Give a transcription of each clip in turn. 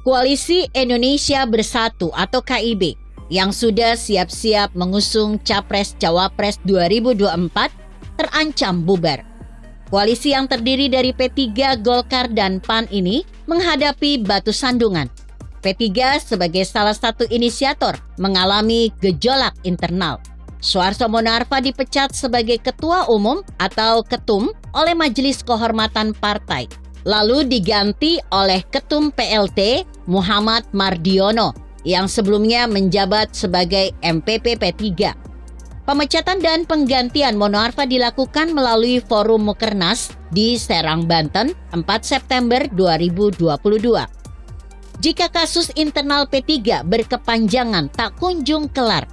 Koalisi Indonesia Bersatu atau KIB yang sudah siap-siap mengusung Capres-Cawapres 2024 terancam bubar. Koalisi yang terdiri dari P3, Golkar, dan PAN ini menghadapi batu sandungan. P3 sebagai salah satu inisiator mengalami gejolak internal. Suharto Monoarfa dipecat sebagai Ketua Umum atau Ketum oleh Majelis Kehormatan Partai, lalu diganti oleh Ketum PLT Muhammad Mardiono yang sebelumnya menjabat sebagai MPP P3. Pemecatan dan penggantian Monoarfa dilakukan melalui Forum Mukernas di Serang, Banten, 4 September 2022. Jika kasus internal P3 berkepanjangan tak kunjung kelar,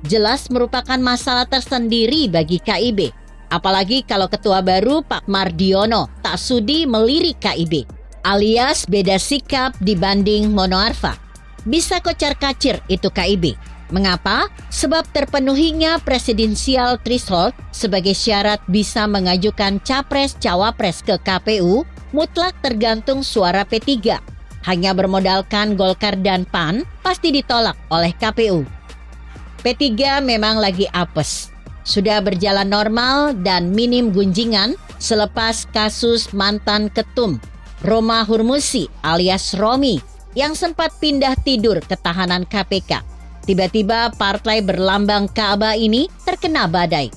jelas merupakan masalah tersendiri bagi KIB. Apalagi kalau ketua baru Pak Mardiono tak sudi melirik KIB, alias beda sikap dibanding Monoarfa. Bisa kocar-kacir itu KIB. Mengapa? Sebab terpenuhinya presidensial threshold sebagai syarat bisa mengajukan capres-cawapres ke KPU mutlak tergantung suara P3. Hanya bermodalkan Golkar dan PAN pasti ditolak oleh KPU. P3 memang lagi apes. Sudah berjalan normal dan minim gunjingan selepas kasus mantan ketum Roma Hurmusi alias Romi yang sempat pindah tidur ke tahanan KPK. Tiba-tiba partai berlambang Ka'bah ini terkena badai.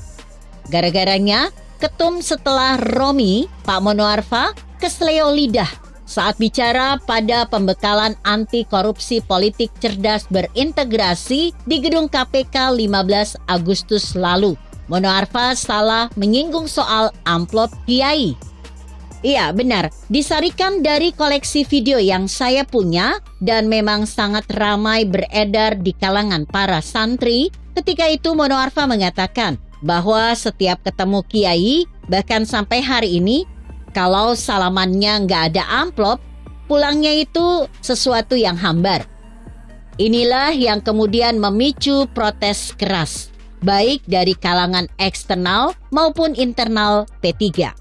Gara-garanya, ketum setelah Romi, Pak Monoarfa, kesleo lidah saat bicara pada pembekalan anti korupsi politik cerdas berintegrasi di gedung KPK 15 Agustus lalu. Monoarfa salah menyinggung soal amplop kiai. Iya benar, disarikan dari koleksi video yang saya punya dan memang sangat ramai beredar di kalangan para santri. Ketika itu Monoarfa mengatakan bahwa setiap ketemu kiai, bahkan sampai hari ini, kalau salamannya nggak ada amplop, pulangnya itu sesuatu yang hambar. Inilah yang kemudian memicu protes keras, baik dari kalangan eksternal maupun internal P3.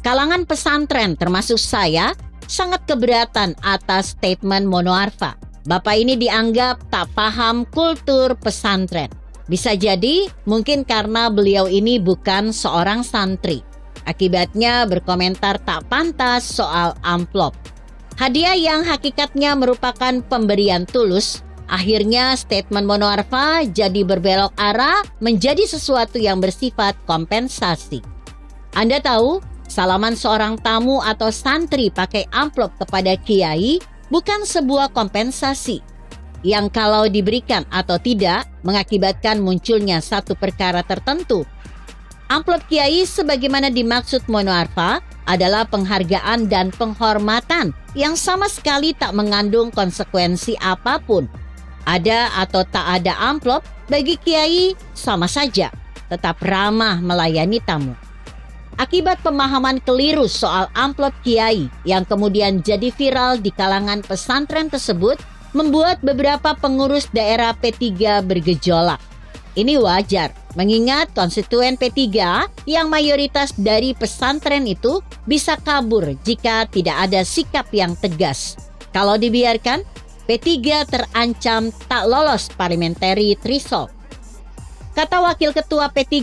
Kalangan pesantren termasuk saya sangat keberatan atas statement Monoarfa. Bapak ini dianggap tak paham kultur pesantren. Bisa jadi mungkin karena beliau ini bukan seorang santri. Akibatnya berkomentar tak pantas soal amplop. Hadiah yang hakikatnya merupakan pemberian tulus. Akhirnya statement Monoarfa jadi berbelok arah menjadi sesuatu yang bersifat kompensasi. Anda tahu, salaman seorang tamu atau santri pakai amplop kepada kiai bukan sebuah kompensasi yang kalau diberikan atau tidak mengakibatkan munculnya satu perkara tertentu. Amplop kiai sebagaimana dimaksud Monoarfa adalah penghargaan dan penghormatan yang sama sekali tak mengandung konsekuensi apapun. Ada atau tak ada amplop bagi kiai sama saja, tetap ramah melayani tamu. Akibat pemahaman keliru soal amplop kiai yang kemudian jadi viral di kalangan pesantren tersebut membuat beberapa pengurus daerah P3 bergejolak. Ini wajar, mengingat konstituen P3 yang mayoritas dari pesantren itu bisa kabur jika tidak ada sikap yang tegas. Kalau dibiarkan, P3 terancam tak lolos parliamentary threshold. Kata Wakil Ketua P3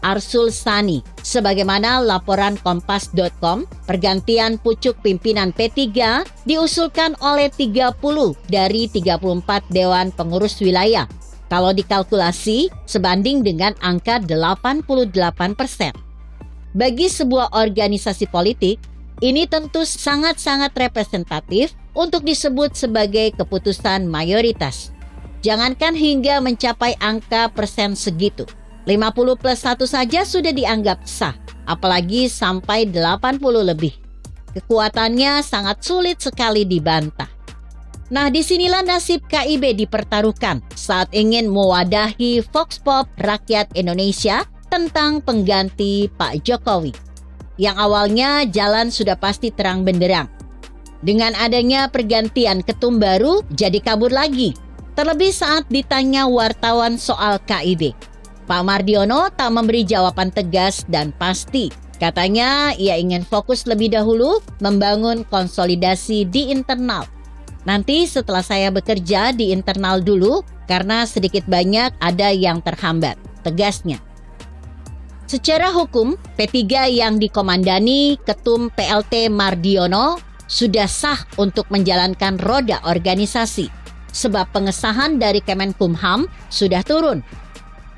Arsul Sani, sebagaimana laporan Kompas.com, pergantian pucuk pimpinan P3 diusulkan oleh 30 dari 34 Dewan Pengurus Wilayah. Kalau dikalkulasi, sebanding dengan angka 88%. Bagi sebuah organisasi politik, ini tentu sangat-sangat representatif untuk disebut sebagai keputusan mayoritas. Jangankan hingga mencapai angka persen segitu. 50 plus 1 saja sudah dianggap sah, apalagi sampai 80 lebih. Kekuatannya sangat sulit sekali dibantah. Nah, disinilah nasib KIB dipertaruhkan saat ingin mewadahi Vox Pop rakyat Indonesia tentang pengganti Pak Jokowi. Yang awalnya jalan sudah pasti terang benderang. Dengan adanya pergantian ketum baru, jadi kabur lagi. Terlebih saat ditanya wartawan soal KIB. Pak Mardiono tak memberi jawaban tegas dan pasti. Katanya ia ingin fokus lebih dahulu membangun konsolidasi di internal. Nanti setelah saya bekerja di internal dulu karena sedikit banyak ada yang terhambat, tegasnya. Secara hukum, P3 yang dikomandani Ketum PLT Mardiono sudah sah untuk menjalankan roda organisasi sebab pengesahan dari Kemenkumham sudah turun.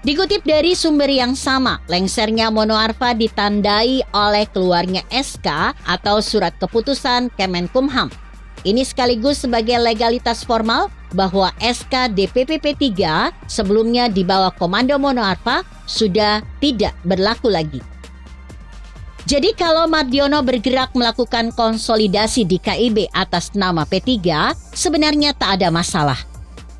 Dikutip dari sumber yang sama, lengsernya Mono Arfa ditandai oleh keluarnya SK atau surat keputusan Kemenkumham. Ini sekaligus sebagai legalitas formal bahwa SK DPP P3 sebelumnya di bawah komando Mono Arfa sudah tidak berlaku lagi. Jadi kalau Mardiono bergerak melakukan konsolidasi di KIB atas nama P3, sebenarnya tak ada masalah.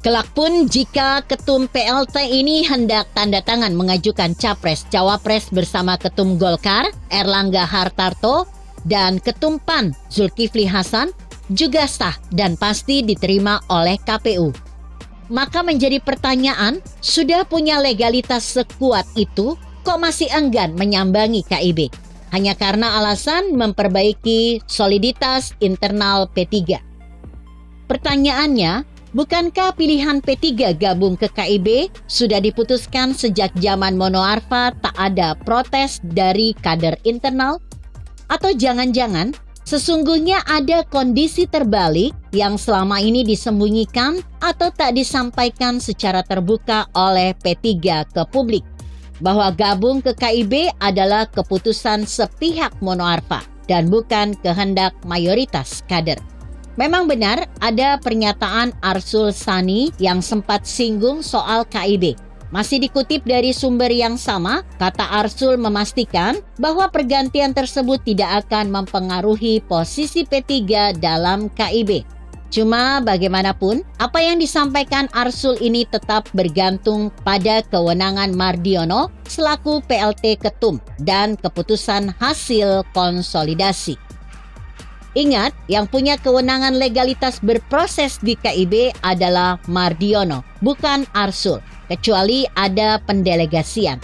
Kelak pun jika Ketum PLT ini hendak tanda tangan mengajukan Capres-Cawapres bersama Ketum Golkar, Erlangga Hartarto, dan Ketum PAN, Zulkifli Hasan, juga sah dan pasti diterima oleh KPU. Maka menjadi pertanyaan, sudah punya legalitas sekuat itu, kok masih enggan menyambangi KIB? Hanya karena alasan memperbaiki soliditas internal P3. Pertanyaannya, bukankah pilihan P3 gabung ke KIB sudah diputuskan sejak zaman Mono Arfa tak ada protes dari kader internal? Atau jangan-jangan sesungguhnya ada kondisi terbalik yang selama ini disembunyikan atau tak disampaikan secara terbuka oleh P3 ke publik, bahwa gabung ke KIB adalah keputusan sepihak Mono Arfa dan bukan kehendak mayoritas kader. Memang benar ada pernyataan Arsul Sani yang sempat singgung soal KIB. Masih dikutip dari sumber yang sama, kata Arsul memastikan bahwa pergantian tersebut tidak akan mempengaruhi posisi P3 dalam KIB. Cuma bagaimanapun, apa yang disampaikan Arsul ini tetap bergantung pada kewenangan Mardiono selaku PLT Ketum dan keputusan hasil konsolidasi. Ingat, yang punya kewenangan legalitas berproses di KIB adalah Mardiono, bukan Arsul, kecuali ada pendelegasian.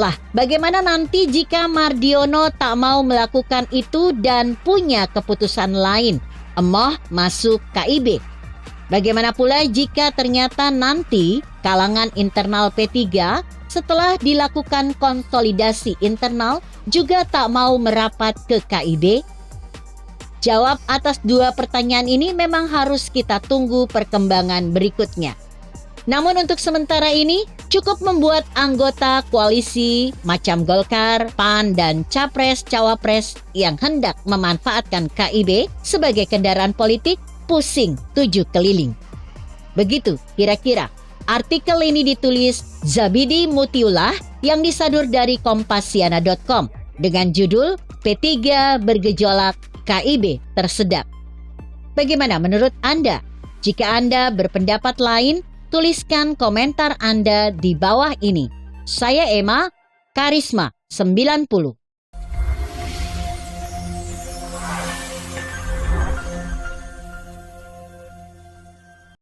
Lah, bagaimana nanti jika Mardiono tak mau melakukan itu dan punya keputusan lain, emoh masuk KIB? Bagaimana pula jika ternyata nanti kalangan internal P3 setelah dilakukan konsolidasi internal juga tak mau merapat ke KIB? Jawab atas dua pertanyaan ini memang harus kita tunggu perkembangan berikutnya. Namun untuk sementara ini cukup membuat anggota koalisi macam Golkar, PAN, dan Capres-Cawapres yang hendak memanfaatkan KIB sebagai kendaraan politik pusing 7 keliling. Begitu kira-kira. Artikel ini ditulis Zabidi Mutiullah yang disadur dari Kompasiana.com dengan judul P3 bergejolak, KIB tersedak. Bagaimana menurut Anda? Jika Anda berpendapat lain, tuliskan komentar Anda di bawah ini. Saya Emma, Karisma 90.